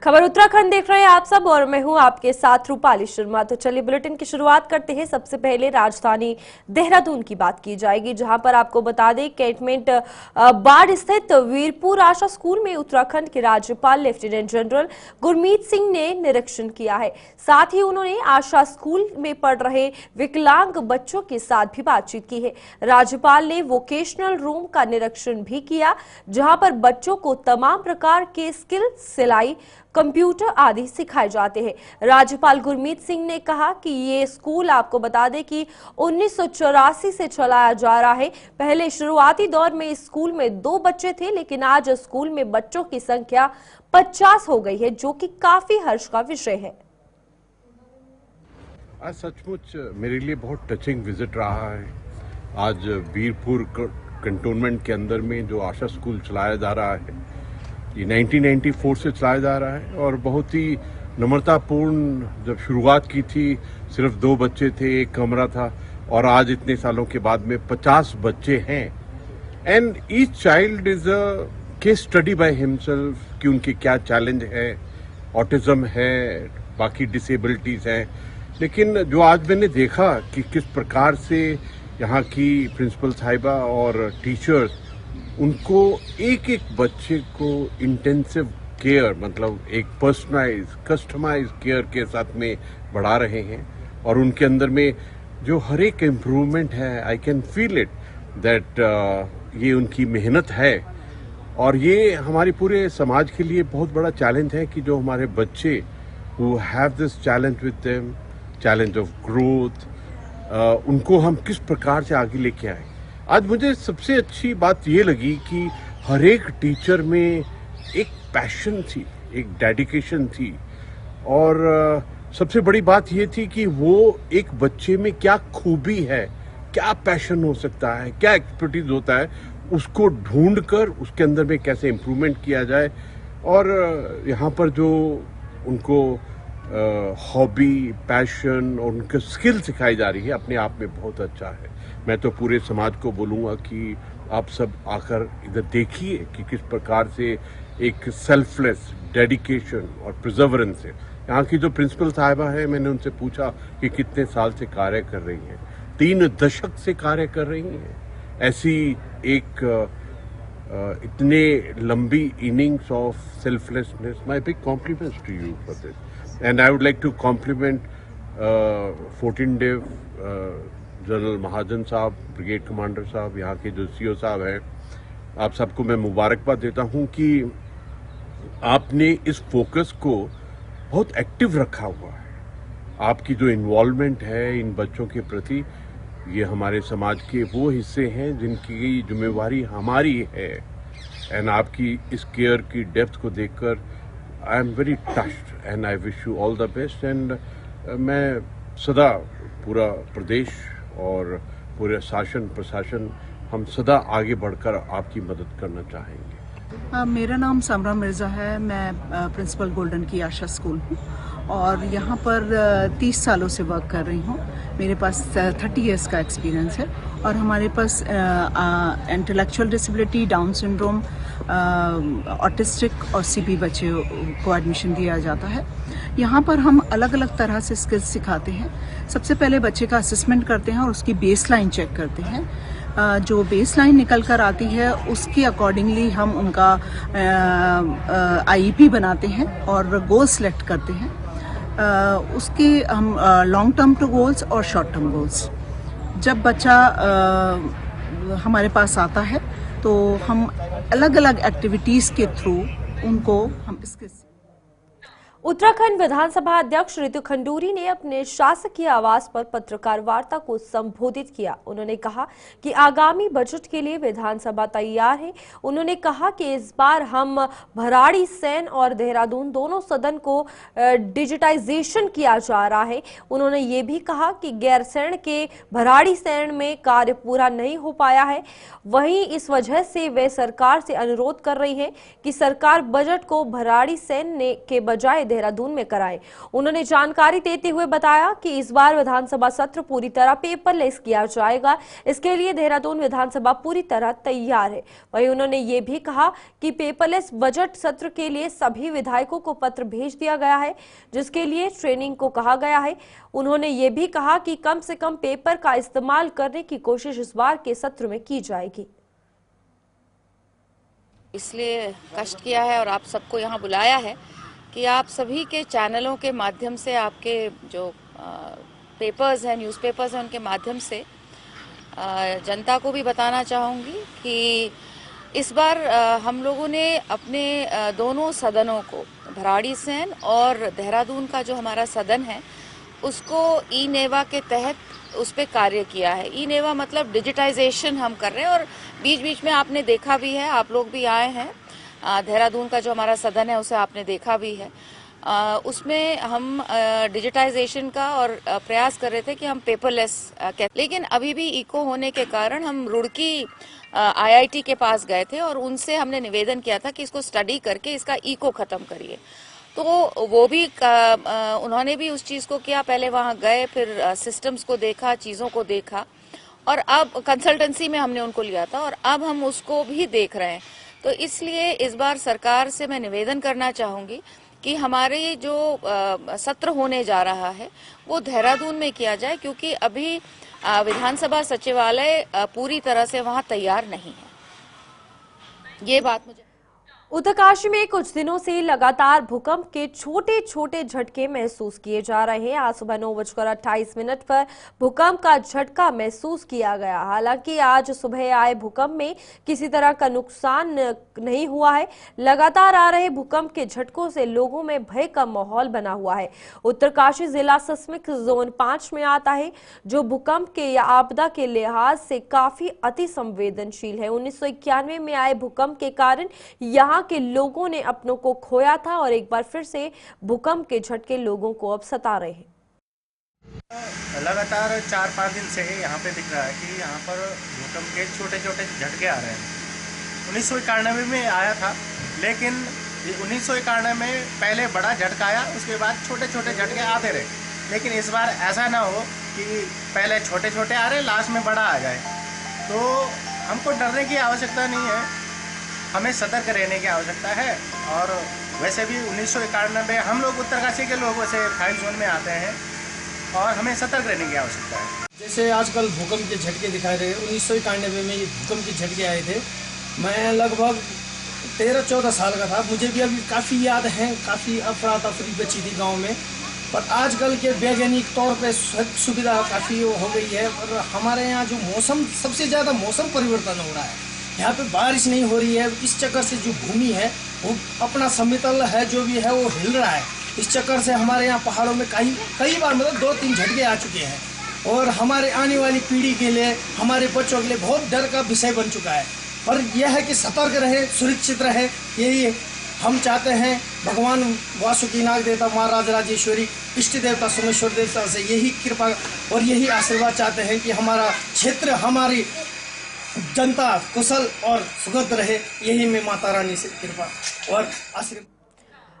खबर उत्तराखंड देख रहे हैं आप सब और मैं हूं आपके साथ रूपाली शर्मा। तो चलिए बुलेटिन की शुरुआत करते हैं। सबसे पहले राजधानी देहरादून की बात की जाएगी, जहां पर आपको बता दें कैंटमेंट बाढ़ स्थित वीरपुर आशा स्कूल में उत्तराखंड के राज्यपाल लेफ्टिनेंट जनरल गुरमीत सिंह ने निरीक्षण किया है। साथ ही उन्होंने आशा स्कूल में पढ़ रहे विकलांग बच्चों के साथ भी बातचीत की है। राज्यपाल ने वोकेशनल रूम का निरीक्षण भी किया, जहां पर बच्चों को तमाम प्रकार के स्किल, सिलाई, कंप्यूटर आदि सिखाए जाते हैं। राज्यपाल गुरमीत सिंह ने कहा कि ये स्कूल आपको बता दें कि 1984 से चलाया जा रहा है। पहले शुरुआती दौर में इस स्कूल में 2 बच्चे थे, लेकिन आज स्कूल में बच्चों की संख्या 50 हो गई है, जो कि काफी हर्ष का विषय है। आज सचमुच मेरे लिए बहुत टचिंग विजिट रहा है। आज वीरपुर कंटोनमेंट के अंदर में जो आशा स्कूल चलाया जा रहा है, ये 1994 से चलाया जा रहा है और बहुत ही नम्रतापूर्ण जब शुरुआत की थी सिर्फ 2 बच्चे थे, 1 कमरा था और आज इतने सालों के बाद में 50 बच्चे हैं। And each child is a case study by himself कि उनके क्या चैलेंज है, ऑटिज्म है, बाकी डिसेबिलिटीज हैं। लेकिन जो आज मैंने देखा कि किस प्रकार से यहाँ की प्रिंसिपल साहिबा और टीचर्स उनको एक एक बच्चे को इंटेंसिव केयर, मतलब एक पर्सनलाइज कस्टमाइज केयर के साथ में बढ़ा रहे हैं और उनके अंदर में जो हर एक इम्प्रूवमेंट है, I can feel it that ये उनकी मेहनत है। और ये हमारे पूरे समाज के लिए बहुत बड़ा चैलेंज है कि जो हमारे बच्चे who have this challenge with them, challenge of growth, उनको हम किस प्रकार से आगे लेके आए। आज मुझे सबसे अच्छी बात ये लगी कि हर एक टीचर में एक पैशन थी, एक डेडिकेशन थी और सबसे बड़ी बात ये थी कि वो एक बच्चे में क्या खूबी है, क्या पैशन हो सकता है, क्या एक्सपर्टीज होता है, उसको ढूंढकर उसके अंदर में कैसे इम्प्रूवमेंट किया जाए। और यहाँ पर जो उनको हॉबी, पैशन और उनके स्किल सिखाई जा रही है, अपने आप में बहुत अच्छा है। मैं तो पूरे समाज को बोलूँगा कि आप सब आकर इधर देखिए कि किस प्रकार से एक सेल्फलेस डेडिकेशन और प्रिजर्वेंस है। यहाँ की जो प्रिंसिपल साहिबा है, मैंने उनसे पूछा कि कितने साल से कार्य कर रही हैं। 3 दशक से कार्य कर रही हैं। ऐसी एक इतने लंबी innings of selflessness. My big compliments to you for this and I would like to compliment 14 day general Mahajan साहब, ब्रिगेड कमांडर साहब, यहाँ के जो सीओ साहब हैं, आप सबको मैं मुबारकबाद देता हूँ कि आपने इस फोकस को बहुत एक्टिव रखा हुआ है। आपकी जो इन्वॉल्वमेंट है इन बच्चों के प्रति, ये हमारे समाज के वो हिस्से हैं जिनकी जिम्मेवारी हमारी है। एंड आपकी इस केयर की डेप्थ को देखकर I am very touched and I wish you all the best. And मैं सदा पूरा प्रदेश और पूरे शासन प्रशासन हम सदा आगे बढ़कर आपकी मदद करना चाहेंगे। मेरा नाम समरा मिर्ज़ा है। मैं प्रिंसिपल गोल्डन की आशा स्कूल हूँ और यहाँ पर 30 सालों से वर्क कर रही हूँ। मेरे पास 30 इयर्स का एक्सपीरियंस है और हमारे पास intellectual disability, down syndrome, autistic और सीपी बच्चे को एडमिशन दिया जाता है। यहाँ पर हम अलग अलग तरह से स्किल्स सिखाते हैं। सबसे पहले बच्चे का असेसमेंट करते हैं और उसकी बेसलाइन चेक करते हैं। जो बेसलाइन निकल कर आती है उसके अकॉर्डिंगली हम उनका आईईपी बनाते हैं और गोल सेलेक्ट करते हैं। उसके हम लॉन्ग टर्म टू गोल्स और शॉर्ट टर्म गोल्स। जब बच्चा हमारे पास आता है तो हम अलग अलग एक्टिविटीज़ के थ्रू उनको हम इसके उत्तराखंड विधानसभा अध्यक्ष रितु खंडूरी ने अपने शासकीय आवास पर पत्रकार वार्ता को संबोधित किया। उन्होंने कहा कि आगामी बजट के लिए विधानसभा तैयार है। उन्होंने कहा कि इस बार हम भराड़ीसैंण और देहरादून दोनों सदन को डिजिटाइजेशन किया जा रहा है। उन्होंने ये भी कहा कि गैरसैंण के भराड़ीसैंण में कार्य पूरा नहीं हो पाया है। वहीं इस वजह से वे सरकार से अनुरोध कर रही है कि सरकार बजट को भराड़ीसैंण के बजाय देहरादून में कराएं। उन्होंने जानकारी देते हुए बताया कि इस बार विधानसभा सत्र पूरी तरह पेपरलेस किया जाएगा। इसके लिए देहरादून विधानसभा पूरी तरह तैयार है। वहीं उन्होंने ये भी कहा कि पेपरलेस बजट सत्र के लिए सभी विधायकों को पत्र भेज दिया गया है, जिसके लिए ट्रेनिंग को कहा गया है। उन्होंने ये भी कहा कि कम से कम पेपर का इस्तेमाल करने की कोशिश इस बार के सत्र में की जाएगी। इसलिए कष्ट किया है और आप सबको यहाँ बुलाया है कि आप सभी के चैनलों के माध्यम से, आपके जो पेपर्स हैं, न्यूज़पेपर्स हैं, उनके माध्यम से जनता को भी बताना चाहूँगी कि इस बार हम लोगों ने अपने दोनों सदनों को, भराड़ीसैंण और देहरादून का जो हमारा सदन है, उसको ई नेवा के तहत उस पर कार्य किया है। ई नेवा मतलब डिजिटाइजेशन हम कर रहे हैं और बीच बीच में आपने देखा भी है, आप लोग भी आए हैं, देहरादून का जो हमारा सदन है उसे आपने देखा भी है। उसमें हम डिजिटाइजेशन का और प्रयास कर रहे थे कि हम पेपरलेस लेकिन अभी भी इको होने के कारण हम रुड़की IIT के पास गए थे और उनसे हमने निवेदन किया था कि इसको स्टडी करके इसका इको खत्म करिए। तो वो भी उन्होंने भी उस चीज़ को किया। पहले वहाँ गए, फिर सिस्टम्स को देखा, चीज़ों को देखा और अब कंसल्टेंसी में हमने उनको लिया था और अब हम उसको भी देख रहे हैं। तो इसलिए इस बार सरकार से मैं निवेदन करना चाहूँगी कि हमारे जो सत्र होने जा रहा है वो देहरादून में किया जाए, क्योंकि अभी विधानसभा सचिवालय पूरी तरह से वहाँ तैयार नहीं है। ये बात मुझे उत्तरकाशी में कुछ दिनों से लगातार भूकंप के छोटे छोटे झटके महसूस किए जा रहे हैं। आज सुबह 9:28 पर भूकंप का झटका महसूस किया गया। हालांकि आज सुबह आए भूकंप में किसी तरह का नुकसान नहीं हुआ है। लगातार आ रहे भूकंप के झटकों से लोगों में भय का माहौल बना हुआ है। उत्तरकाशी जिला सिस्मिक जोन 5 में आता है, जो भूकंप के या आपदा के लिहाज से काफी अति संवेदनशील है। 1991 में आए भूकंप के कारण यहाँ के लोगों ने अपनों को खोया था और एक बार फिर से भूकंप के झटके लोगों को अब सता रहे हैं। लगातार 4-5 दिन से यहाँ पे दिख रहा है कि यहाँ पर भूकंप के छोटे छोटे झटके आ रहे हैं। 1991 में आया था, लेकिन 1991 में पहले बड़ा झटका आया, उसके बाद छोटे छोटे झटके आते रहे। लेकिन इस बार ऐसा ना हो कि पहले छोटे छोटे आ रहे, लास्ट में बड़ा आ जाए। तो हमको डरने की आवश्यकता नहीं है, हमें सतर्क रहने की आवश्यकता है। और वैसे भी 1991 हम लोग उत्तरकाशी के लोग वैसे 5 जोन में आते हैं और हमें सतर्क रहने की आवश्यकता है। जैसे आजकल भूकंप के झटके दिखाई रहे, 1991 में ये भूकंप के झटके आए थे। मैं लगभग 13-14 साल का था। मुझे भी अभी काफ़ी याद है, काफ़ी अफरा तफरी बची थी गाँव में। पर आजकल के वैज्ञानिक तौर पे सुविधा काफ़ी हो गई है। और हमारे यहाँ जो मौसम, सबसे ज़्यादा मौसम परिवर्तन हो रहा है। यहाँ पे बारिश नहीं हो रही है। इस चक्कर से जो भूमि है वो अपना समतल है, जो भी है वो हिल रहा है। इस चक्कर से हमारे यहाँ पहाड़ों में कई बार मतलब 2-3 झटके आ चुके हैं और हमारे आने वाली पीढ़ी के लिए, हमारे बच्चों के लिए बहुत डर का विषय बन चुका है। पर यह है कि सतर्क रहे, सुरक्षित रहे, यही हम चाहते हैं। भगवान वासुकीनाग देवता, माँ राजराजेश्वरी, इष्ट देवता सोमेश्वर देवता से यही कृपा और यही आशीर्वाद चाहते हैं कि हमारा क्षेत्र, हमारी जनता कुशल और सुगत रहे। यही मैं माता रानी से कृपा और आशीर्वाद।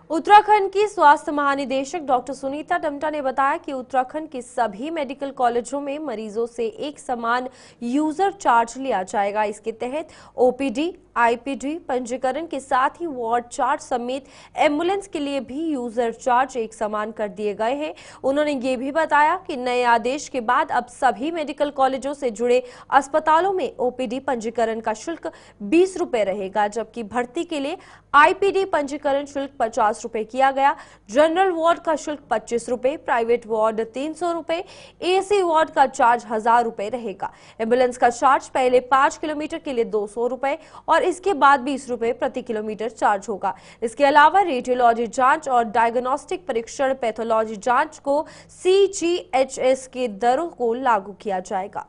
उत्तराखंड की स्वास्थ्य महानिदेशक डॉक्टर सुनीता टम्टा ने बताया कि उत्तराखंड के सभी मेडिकल कॉलेजों में मरीजों से एक समान यूजर चार्ज लिया जाएगा। इसके तहत OPD, IPD पंजीकरण के साथ ही वार्ड चार्ज समेत एम्बुलेंस के लिए भी यूजर चार्ज एक समान कर दिए गए हैं। उन्होंने ये भी बताया कि नए आदेश के बाद अब सभी मेडिकल कॉलेजों से जुड़े अस्पतालों में OPD पंजीकरण का शुल्क 20 रुपए रहेगा, जबकि भर्ती के लिए IPD पंजीकरण शुल्क 50 रुपए किया गया। जनरल वार्ड का शुल्क 25 रुपए, प्राइवेट वार्ड 300 रुपए, AC वार्ड का चार्ज 1000 रुपए रहेगा। एम्बुलेंस का चार्ज पहले 5 किलोमीटर के लिए 200 रुपए और इसके बाद 20 रुपए प्रति किलोमीटर चार्ज होगा। इसके अलावा रेडियोलॉजी जांच और डायग्नोस्टिक परीक्षण, पैथोलॉजी जांच को CGHS के दरों को लागू किया जाएगा।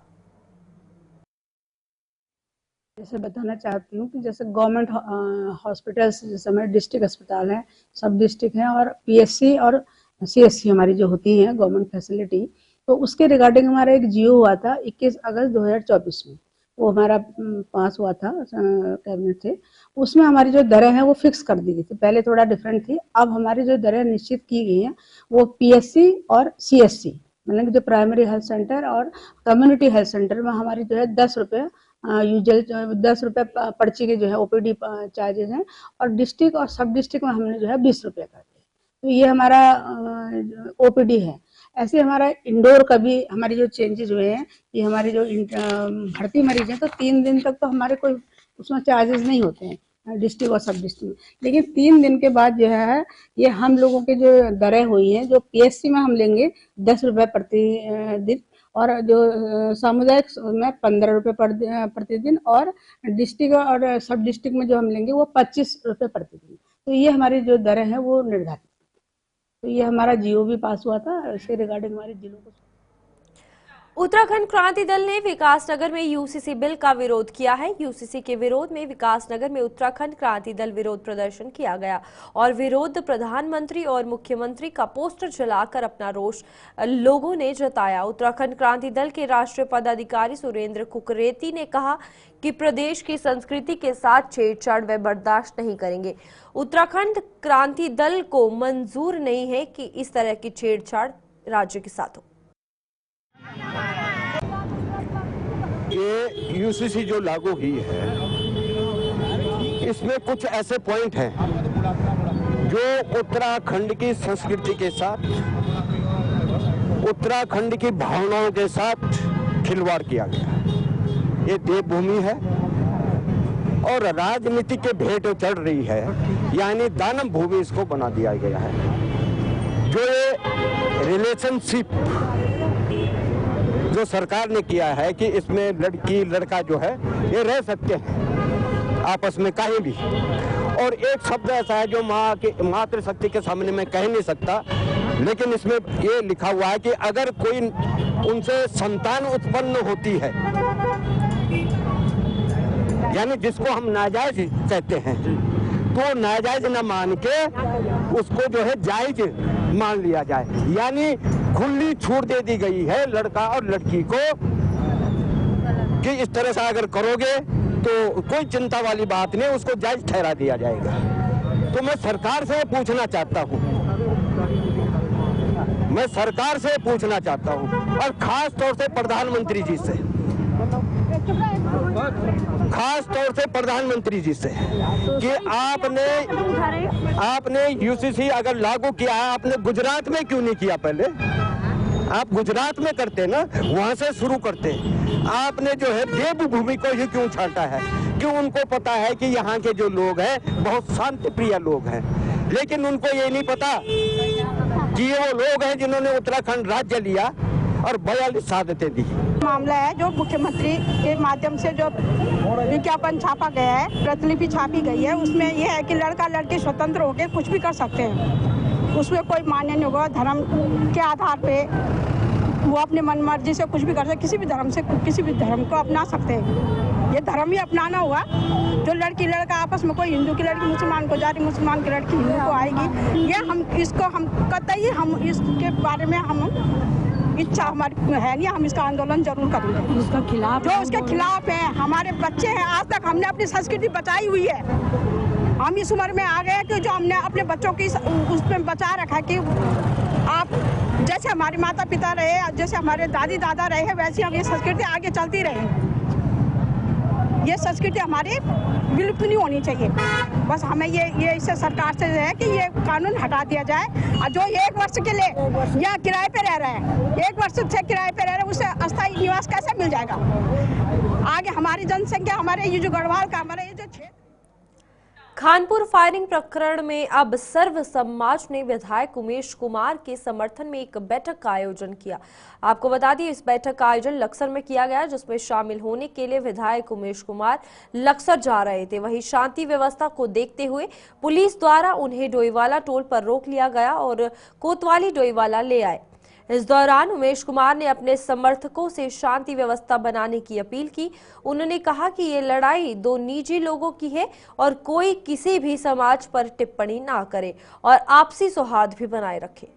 जैसे बताना चाहती हूँ कि जैसे गवर्नमेंट हॉस्पिटल्स, जैसे हमारे डिस्ट्रिक्ट अस्पताल हैं, सब डिस्ट्रिक्ट हैं, और PSC और CSC हमारी जो होती हैं गवर्नमेंट फैसिलिटी, तो उसके रिगार्डिंग हमारा एक जियो हुआ था 21 अगस्त 2024 में। वो हमारा पास हुआ था कैबिनेट से, उसमें हमारी जो दरें हैं वो फिक्स कर दी गई थी। पहले थोड़ा डिफरेंट थी, अब हमारी जो दरें निश्चित की गई हैं वो पीएससी और सीएससी, मतलब जो प्राइमरी हेल्थ सेंटर और कम्युनिटी हेल्थ सेंटर में हमारी जो है 10 रुपये यूजुअल 10 रुपये पर्ची के जो है ओपीडी चार्जेस हैं, और डिस्ट्रिक्ट और सब डिस्ट्रिक्ट में हमने जो है 20 रुपये कर दिए। तो ये हमारा ओपीडी है। ऐसे हमारा इंडोर का भी हमारे जो चेंजेस हुए हैं कि हमारे जो भर्ती मरीज हैं तो 3 दिन तक तो हमारे कोई उसमें चार्जेस नहीं होते हैं डिस्ट्रिक्ट और सब डिस्ट्रिक्ट में, लेकिन 3 दिन के बाद जो है ये हम लोगों के जो दरें हुई हैं, जो पीएससी में हम लेंगे 10 रुपये प्रति दिन, और जो सामुदायिक में 15 रुपये प्रतिदिन, और डिस्ट्रिक्ट और सब डिस्ट्रिक्ट में जो हम लेंगे वो 25 रुपये प्रतिदिन। तो ये हमारी जो दरें हैं वो निर्धारित। तो ये हमारा जीओ भी पास हुआ था, इसके रिगार्डिंग हमारे जिलों को। उत्तराखंड क्रांति दल ने विकासनगर में यूसीसी बिल का विरोध किया है। यूसीसी के विरोध में विकासनगर में उत्तराखंड क्रांति दल विरोध प्रदर्शन किया गया और विरोध प्रधानमंत्री और मुख्यमंत्री का पोस्टर जलाकर अपना रोष लोगों ने जताया। उत्तराखंड क्रांति दल के राष्ट्रीय पदाधिकारी सुरेंद्र कुकरेती ने कहा कि प्रदेश की संस्कृति के साथ छेड़छाड़ वे बर्दाश्त नहीं करेंगे। उत्तराखंड क्रांति दल को मंजूर नहीं है कि इस तरह की छेड़छाड़ राज्य के साथ हो। ये यूसीसी जो लागू हुई है, इसमें कुछ ऐसे पॉइंट हैं जो उत्तराखंड की संस्कृति के साथ, उत्तराखंड की भावनाओं के साथ खिलवाड़ किया गया। ये देवभूमि है और राजनीति के भेंट चढ़ रही है, यानी दानव भूमि इसको बना दिया गया है। जो ये रिलेशनशिप जो सरकार ने किया है कि इसमें लड़की लड़का जो है ये रह सकते हैं आपस में कहीं भी, और एक शब्द ऐसा है जो मातृशक्ति के सामने मैं कह नहीं सकता, लेकिन इसमें ये लिखा हुआ है कि अगर कोई उनसे संतान उत्पन्न होती है, यानी जिसको हम नाजायज कहते हैं, तो नाजायज न मान के उसको जो है जायज मान लिया जाए। यानी खुली छूट दे दी गई है लड़का और लड़की को कि इस तरह से अगर करोगे तो कोई चिंता वाली बात नहीं, उसको जायज ठहरा दिया जाएगा। तो मैं सरकार से पूछना चाहता हूँ, मैं सरकार से पूछना चाहता हूँ, और खास तौर से प्रधानमंत्री जी से, खास तौर से प्रधानमंत्री जी से कि आपने यूसीसी अगर लागू किया है, आपने गुजरात में क्यों नहीं किया? पहले आप गुजरात में करते ना, वहां से शुरू करते। आपने जो है देवभूमि को ही क्यों छांटा है? क्यों? उनको पता है कि यहाँ के जो लोग हैं बहुत शांति प्रिय लोग हैं, लेकिन उनको ये नहीं पता कि ये वो लोग हैं जिन्होंने उत्तराखंड राज्य लिया और 42 शहादतें दी। मामला है जो मुख्यमंत्री के माध्यम से जो विज्ञापन छापा गया है, प्रतिलिपि छापी गई है, उसमें यह है कि लड़का लड़की स्वतंत्र होकर कुछ भी कर सकते हैं। उसमें कोई मान्य नहीं होगा, धर्म के आधार पे वो अपने मन मर्जी से कुछ भी कर सकते, किसी भी धर्म से किसी भी धर्म को अपना सकते हैं। ये धर्म ही अपनाना हुआ। जो लड़की लड़का आपस में, कोई हिंदू की लड़की मुसलमान को जा रही, मुसलमान की लड़की हिंदू को आएगी, ये हम इसको हम कतई हम इसके बारे में हम इच्छा हमारी है नहीं, हम इसका आंदोलन जरूर करेंगे। उसका खिलाफ जो उसके खिलाफ है, हमारे बच्चे हैं, आज तक हमने अपनी संस्कृति बचाई हुई है। हम इस उम्र में आ गए कि जो हमने अपने बच्चों की उसमें बचा रखा कि आप जैसे हमारे माता पिता रहे, जैसे हमारे दादी दादा रहे, वैसे हम ये संस्कृति आगे चलती रहे। ये संस्कृति हमारी विलुप्त नहीं होनी चाहिए। बस हमें ये इससे सरकार से है कि ये कानून हटा दिया जाए, और जो 1 वर्ष के लिए या किराए पे रह रहे हैं, 1 वर्ष से किराए पे रह रहे हैं, उसे अस्थायी निवास कैसे मिल जाएगा? आगे हमारी जनसंख्या, हमारे ये जो गढ़वाल का हमारा ये जो क्षेत्र। खानपुर फायरिंग प्रकरण में अब सर्व समाज ने विधायक उमेश कुमार के समर्थन में एक बैठक का आयोजन किया। आपको बता दें, इस बैठक का आयोजन लक्सर में किया गया, जिसमें शामिल होने के लिए विधायक उमेश कुमार लक्सर जा रहे थे। वहीं शांति व्यवस्था को देखते हुए पुलिस द्वारा उन्हें डोईवाला टोल पर रोक लिया गया और कोतवाली डोईवाला ले आए। इस दौरान उमेश कुमार ने अपने समर्थकों से शांति व्यवस्था बनाने की अपील की। उन्होंने कहा कि ये लड़ाई 2 निजी लोगों की है और कोई किसी भी समाज पर टिप्पणी ना करे और आपसी सौहार्द भी बनाए रखे।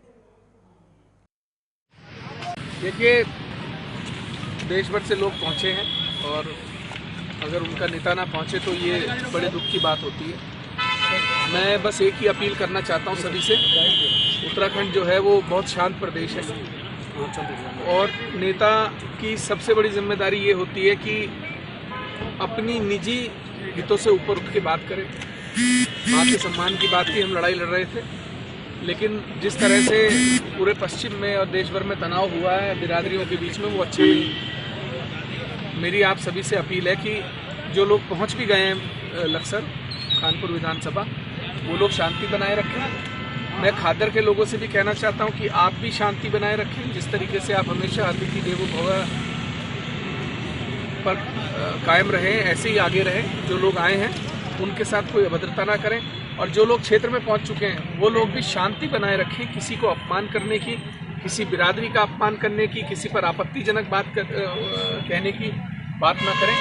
देखिए, देश भर से लोग पहुंचे हैं और अगर उनका नेता ना पहुंचे तो ये बड़े दुख की बात होती है। मैं बस एक ही अपील करना चाहता हूं सभी से, उत्तराखंड जो है वो बहुत शांत प्रदेश है और नेता की सबसे बड़ी जिम्मेदारी ये होती है कि अपनी निजी हितों से ऊपर उठ के बात करें। माँ के सम्मान की बात की हम लड़ाई लड़ रहे थे, लेकिन जिस तरह से पूरे पश्चिम में और देश भर में तनाव हुआ है बिरादरियों के बीच में, वो अच्छा नहीं। मेरी आप सभी से अपील है कि जो लोग पहुंच भी गए हैं लक्सर कानपुर विधानसभा, वो लोग शांति बनाए रखें। मैं खादर के लोगों से भी कहना चाहता हूं कि आप भी शांति बनाए रखें। जिस तरीके से आप हमेशा अतिथि देवो भव पर कायम रहें, ऐसे ही आगे रहें। जो लोग आए हैं उनके साथ कोई अभद्रता ना करें और जो लोग क्षेत्र में पहुंच चुके हैं वो लोग भी शांति बनाए रखें। किसी को अपमान करने की, किसी बिरादरी का अपमान करने की, किसी पर आपत्तिजनक बात कहने की बात ना करें,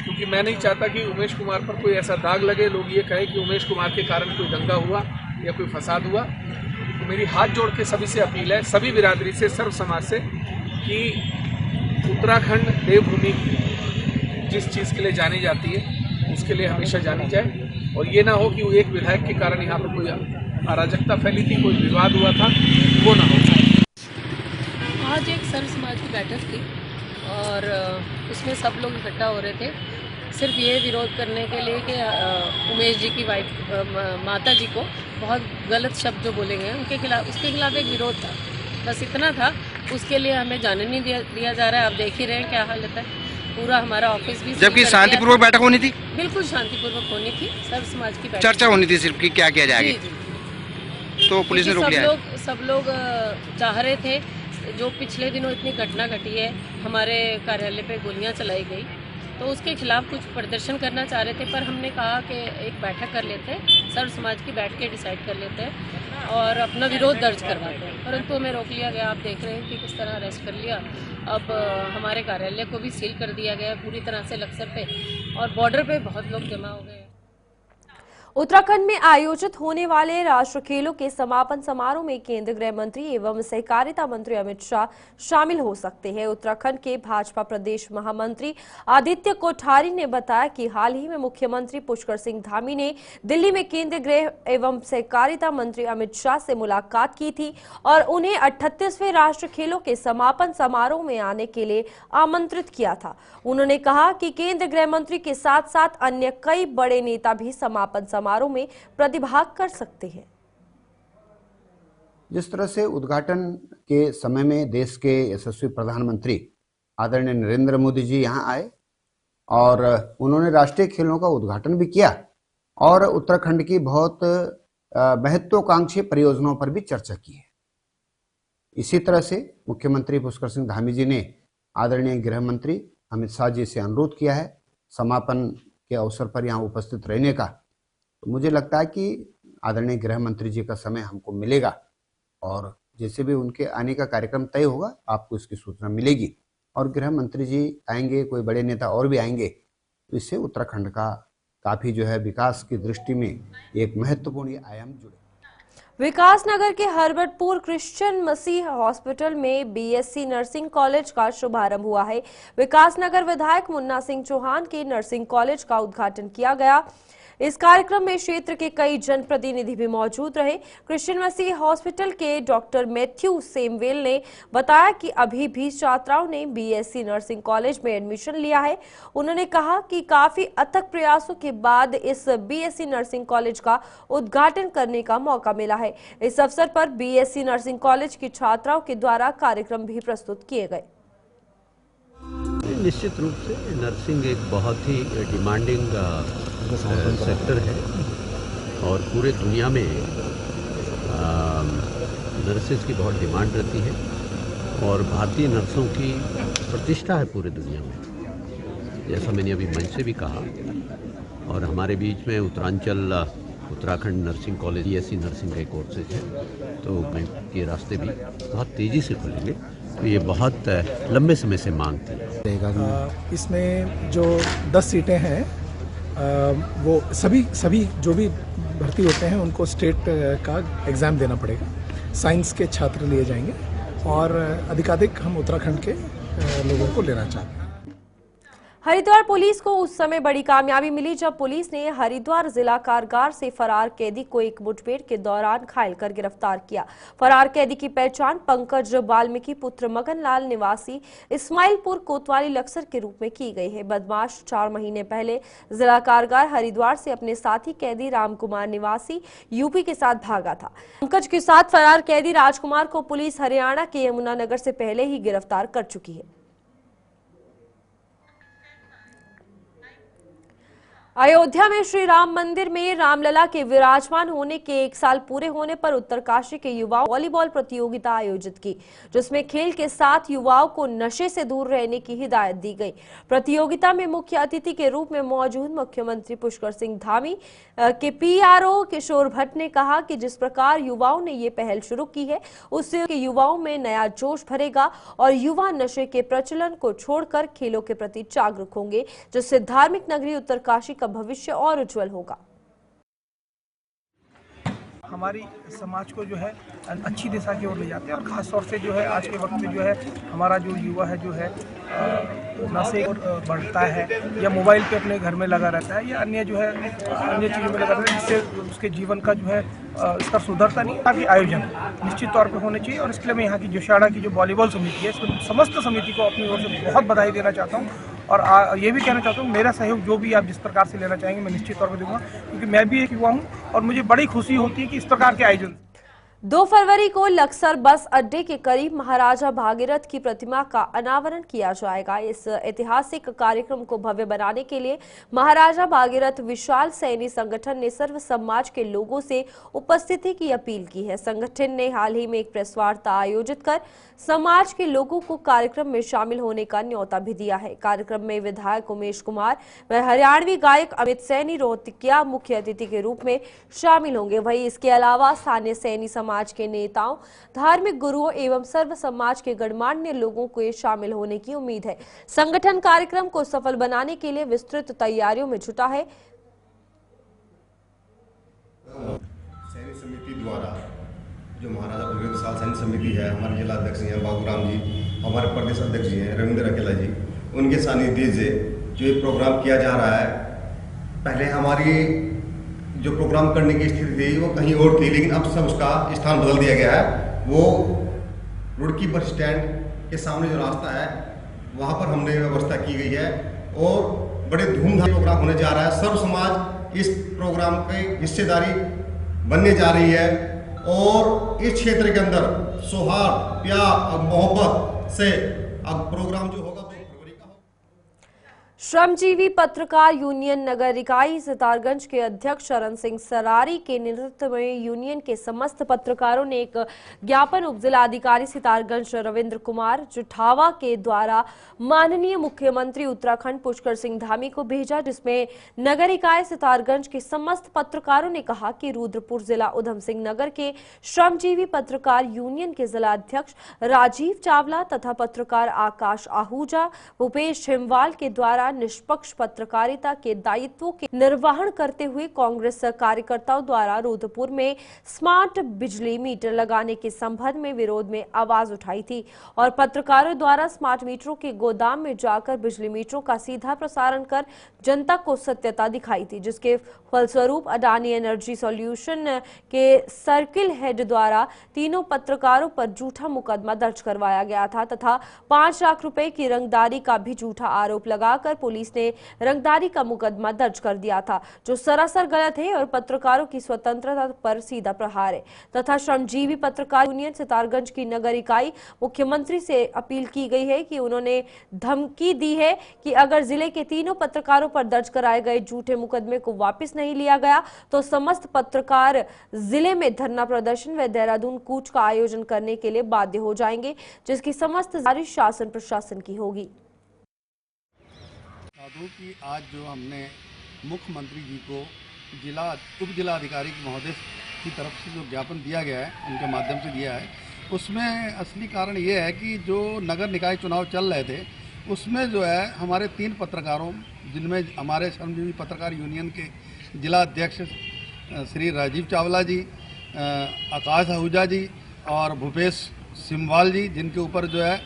क्योंकि मैं नहीं चाहता कि उमेश कुमार पर कोई ऐसा दाग लगे, लोग ये कहें कि उमेश कुमार के कारण कोई दंगा हुआ या कोई फसाद हुआ। तो मेरी हाथ जोड़ के सभी से अपील है, सभी बिरादरी से, सर्व समाज से, कि उत्तराखंड देवभूमि जिस चीज़ के लिए जानी जाती है उसके लिए हमेशा जानी जाए और ये ना हो कि वो एक विधायक के कारण यहाँ पर कोई अराजकता फैली थी, कोई विवाद हुआ था, वो ना हो। आज एक सर्व समाज की बैठक थी और उसमें सब लोग इकट्ठा हो रहे थे सिर्फ ये विरोध करने के लिए कि उमेश जी की माता जी को बहुत गलत शब्द जो बोले गए उनके खिलाफ, उसके खिलाफ एक विरोध था, बस इतना था। उसके लिए हमें जाने नहीं दिया जा रहा है। आप देख ही रहे हैं क्या हालत है। पूरा हमारा ऑफिस भी, जबकि शांतिपूर्वक बैठक होनी थी, बिल्कुल शांतिपूर्वक होनी थी, सर्व समाज की बैठक, चर्चा होनी थी सिर्फ कि क्या किया जाएगा। जी। तो पुलिस ने रोक लिया। सब लोग चाह रहे थे, जो पिछले दिनों इतनी घटना घटी है, हमारे कार्यालय पे गोलियां चलाई गई, तो उसके खिलाफ कुछ प्रदर्शन करना चाह रहे थे, पर हमने कहा कि एक बैठक कर लेते हैं, सर्व समाज की बैठ के डिसाइड कर लेते हैं और अपना विरोध दर्ज करवाते हैं, परंतु हमें रोक लिया गया। आप देख रहे हैं कि किस तरह अरेस्ट कर लिया। अब हमारे कार्यालय को भी सील कर दिया गया है पूरी तरह से लक्सर पे, और बॉर्डर पे बहुत लोग जमा हो गए हैं। उत्तराखंड में आयोजित होने वाले राष्ट्रीय खेलों के समापन समारोह में केंद्रीय गृह मंत्री एवं सहकारिता मंत्री अमित शाह शामिल हो सकते हैं। उत्तराखंड के भाजपा प्रदेश महामंत्री आदित्य कोठारी ने बताया कि हाल ही में मुख्यमंत्री पुष्कर सिंह धामी ने दिल्ली में केंद्रीय गृह एवं सहकारिता मंत्री अमित शाह से मुलाकात की थी और उन्हें 38वें राष्ट्रीय खेलों के समापन समारोह में आने के लिए आमंत्रित किया था। उन्होंने कहा कि केंद्रीय गृह मंत्री के साथ साथ अन्य कई बड़े नेता भी समापन समारोह में प्रतिभाग कर सकते हैं। जिस तरह से उद्घाटन के समय में देश के यशस्वी प्रधानमंत्री आदरणीय नरेंद्र मोदी जी यहां आए और उन्होंने राष्ट्रीय खेलों का उद्घाटन भी किया और उत्तराखंड की बहुत महत्वाकांक्षी परियोजनाओं पर भी चर्चा की है। इसी तरह से मुख्यमंत्री पुष्कर सिंह धामी जी ने आदरणीय गृह मंत्री अमित शाह जी से अनुरोध किया है समापन के अवसर पर यहाँ उपस्थित रहने का। तो मुझे लगता है कि आदरणीय गृह मंत्री जी का समय हमको मिलेगा और जैसे भी उनके आने का कार्यक्रम तय होगा आपको इसकी सूचना मिलेगी और गृह मंत्री जी आएंगे, कोई बड़े नेता और भी आएंगे, तो इससे उत्तराखंड का काफ़ी जो है विकास की दृष्टि में एक महत्वपूर्ण आयाम जुड़े। विकासनगर के हरबटपुर क्रिश्चियन मसीह हॉस्पिटल में बीएससी नर्सिंग कॉलेज का शुभारंभ हुआ है। विकासनगर विधायक मुन्ना सिंह चौहान के नर्सिंग कॉलेज का उद्घाटन किया गया। इस कार्यक्रम में क्षेत्र के कई जनप्रतिनिधि भी मौजूद रहे। क्रिश्चियन मसीह हॉस्पिटल के डॉक्टर मैथ्यू सेमवेल ने बताया कि अभी भी छात्राओं ने बीएससी नर्सिंग कॉलेज में एडमिशन लिया है। उन्होंने कहा कि काफी अथक प्रयासों के बाद इस बीएससी नर्सिंग कॉलेज का उद्घाटन करने का मौका मिला है। इस अवसर पर बीएससी नर्सिंग कॉलेज की छात्राओं के द्वारा कार्यक्रम भी प्रस्तुत किए गए। निश्चित रूप से नर्सिंग एक बहुत ही डिमांडिंग सेक्टर है और पूरे दुनिया में नर्सेज की बहुत डिमांड रहती है और भारतीय नर्सों की प्रतिष्ठा है पूरे दुनिया में, जैसा मैंने अभी मंच से भी कहा। और हमारे बीच में Uttarakhand nursing college BSc nursing के कोर्सेज है, तो बैंक के रास्ते भी बहुत तेज़ी से खुलेंगे। तो ये बहुत लंबे समय से मांग थी। इसमें जो 10 सीटें हैं वो सभी जो भी भर्ती होते हैं उनको स्टेट का एग्ज़ाम देना पड़ेगा। साइंस के छात्र लिए जाएंगे और अधिकाधिक हम उत्तराखंड के लोगों को लेना चाहते हैं। हरिद्वार पुलिस को उस समय बड़ी कामयाबी मिली जब पुलिस ने हरिद्वार जिला कारागार से फरार कैदी को एक मुठभेड़ के दौरान घायल कर गिरफ्तार किया। फरार कैदी की पहचान पंकज वाल्मीकि पुत्र मगनलाल निवासी इस्माइलपुर कोतवाली लक्सर के रूप में की गई है। बदमाश 4 महीने पहले जिला कारागार हरिद्वार से अपने साथी कैदी रामकुमार निवासी यूपी के साथ भागा था। पंकज के साथ फरार कैदी राजकुमार को पुलिस हरियाणा के यमुनानगर से पहले ही गिरफ्तार कर चुकी है। अयोध्या में श्री राम मंदिर में रामलला के विराजमान होने के 1 साल पूरे होने पर उत्तरकाशी के युवाओं वॉलीबॉल प्रतियोगिता आयोजित की, जिसमें खेल के साथ युवाओं को नशे से दूर रहने की हिदायत दी गई। प्रतियोगिता में मुख्य अतिथि के रूप में मौजूद मुख्यमंत्री पुष्कर सिंह धामी के पीआरओ किशोर भट्ट ने कहा कि जिस प्रकार युवाओं ने ये पहल शुरू की है उससे युवाओं में नया जोश भरेगा और युवा नशे के प्रचलन को छोड़कर खेलों के प्रति जागरूक होंगे, जिससे धार्मिक नगरी उत्तरकाशी का भविष्य और उज्जवल होगा। हमारी समाज को जो है अच्छी दिशा की ओर ले जाते हैं और ख़ास तौर से जो है आज के वक्त में जो है हमारा जो युवा है जो है नशे और बढ़ता है या मोबाइल पे अपने घर में लगा रहता है या अन्य जो है अन्य चीज़ों में लगा रहता है, जिससे उसके जीवन का जो है स्तर सुधरता नहीं। ताकि आयोजन निश्चित तौर पे होने चाहिए और इसके लिए मैं यहाँ की जोशियाड़ा की जो वॉलीबॉल समिति है इसमें समस्त समिति को अपनी ओर से बहुत बधाई देना चाहता हूँ और ये भी कहना चाहता हूँ मेरा सहयोग जो भी आप जिस प्रकार से लेना चाहेंगे मैं निश्चित तौर पर दूंगा, क्योंकि मैं भी एक युवा हूँ और मुझे बड़ी खुशी होती है कि इस प्रकार के आयोजन। 2 फरवरी को लक्सर बस अड्डे के करीब महाराजा भागीरथ की प्रतिमा का अनावरण किया जाएगा। इस ऐतिहासिक कार्यक्रम को भव्य बनाने के लिए महाराजा भागीरथ विशाल सैनी संगठन ने सर्व समाज के लोगों से उपस्थिति की अपील की है। संगठन ने हाल ही में एक प्रेस वार्ता आयोजित कर समाज के लोगों को कार्यक्रम में शामिल होने का न्योता भी दिया है। कार्यक्रम में विधायक उमेश कुमार व हरियाणवी गायक अमित सैनी रोहतकिया मुख्य अतिथि के रूप में शामिल होंगे। वहीं इसके अलावा स्थानीय सैनी समाज के नेताओं, धार्मिक गुरुओं एवं सर्व समाज के गणमान्य लोगों को शामिल होने की उम्मीद है। संगठन कार्यक्रम को सफल बनाने के लिए विस्तृत तैयारियों में जुटा है। सैनी समिति द्वारा जो महाराजा भागीरथ विशाल सैनी समिति है, हमारे जिला अध्यक्ष हैं बाबूराम जी, हमारे प्रदेश अध्यक्ष जी हैं रविंद्र अकेला जी, उनके सानिध्य से जो ये प्रोग्राम किया जा रहा है। पहले हमारी जो प्रोग्राम करने की स्थिति थी वो कहीं और थी, लेकिन अब सब उसका स्थान बदल दिया गया है। वो रुड़की बस स्टैंड के सामने जो रास्ता है वहाँ पर हमने व्यवस्था की गई है और बड़े धूमधाम प्रोग्राम होने जा रहा है। सर्व समाज इस प्रोग्राम की हिस्सेदारी बनने जा रही है और इस क्षेत्र के अंदर सौहार्द, प्यार और मोहब्बत से अब प्रोग्राम जो होगा श्रमजीवी पत्रकार यूनियन नगर इकाई सितारगंज के अध्यक्ष शरण सिंह सरारी के नेतृत्व में यूनियन के समस्त पत्रकारों ने एक ज्ञापन उपजिलाधिकारी सितारगंज रविंद्र कुमार जुठावा के द्वारा माननीय मुख्यमंत्री उत्तराखंड पुष्कर सिंह धामी को भेजा, जिसमें नगर इकाई सितारगंज के समस्त पत्रकारों ने कहा कि रुद्रपुर जिला उधम सिंह नगर के श्रमजीवी पत्रकार यूनियन के जिला अध्यक्ष राजीव चावला तथा पत्रकार आकाश आहूजा भूपेश हिमवाल के द्वारा निष्पक्ष पत्रकारिता के दायित्वों के निर्वहन करते हुए कांग्रेस कार्यकर्ताओं द्वारा रुद्रपुर में स्मार्ट बिजली मीटर लगाने के संबंध में विरोध में आवाज उठाई थी और पत्रकारों द्वारा स्मार्ट मीटरों के गोदाम में जाकर बिजली मीटरों का सीधा प्रसारण कर जनता को सत्यता दिखाई थी, जिसके फलस्वरूप अडानी एनर्जी सॉल्यूशन के सर्किल हेड द्वारा तीनों पत्रकारों पर झूठा मुकदमा दर्ज करवाया गया था तथा 5 लाख रुपए की रंगदारी का भी झूठा आरोप लगाकर पुलिस ने रंगदारी का मुकदमा दर्ज कर दिया था, जो सरासर गलत है और पत्रकारों की स्वतंत्रता पर सीधा प्रहार है। तथा श्रमजीवी पत्रकार यूनियन सितारगंज की नगर इकाई मुख्यमंत्री से अपील की गई है कि उन्होंने धमकी दी है कि अगर जिले के तीनों पत्रकारों पर दर्ज कराए गए झूठे मुकदमे को वापस नहीं लिया गया तो समस्त पत्रकार जिले में धरना प्रदर्शन व देहरादून कूच का आयोजन करने के लिए बाध्य हो जाएंगे, जिसकी समस्त जिम्मेदारी शासन प्रशासन की होगी। साधु की आज जो हमने मुख्यमंत्री जी को उप जिलाधिकारी महोदय की तरफ से जो ज्ञापन दिया गया है उनके माध्यम से दिया है, उसमें असली कारण ये है कि जो नगर निकाय चुनाव चल रहे थे उसमें जो है हमारे 3 पत्रकारों, जिनमें हमारे श्रमजीवी पत्रकार यूनियन के जिला अध्यक्ष श्री राजीव चावला जी, आकाश आहूजा जी और भूपेश सिमवाल जी, जिनके ऊपर जो है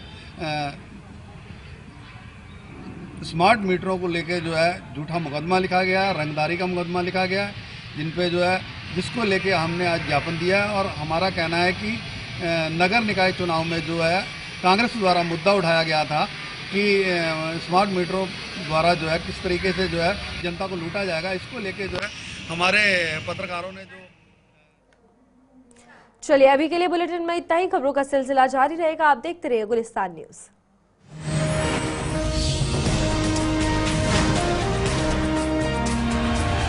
स्मार्ट मीटरों को लेके जो है झूठा मुकदमा लिखा गया है, रंगदारी का मुकदमा लिखा गया है, जिन पे जो है जिसको लेके हमने आज ज्ञापन दिया है। और हमारा कहना है कि नगर निकाय चुनाव में जो है कांग्रेस द्वारा मुद्दा उठाया गया था कि स्मार्ट मीटरों द्वारा जो है किस तरीके से जो है जनता को लूटा जाएगा, इसको लेके जो है हमारे पत्रकारों ने जो। चलिए अभी के लिए बुलेटिन में इतना ही। खबरों का सिलसिला जारी रहेगा, आप देखते रहिए गुलिस्तान न्यूज।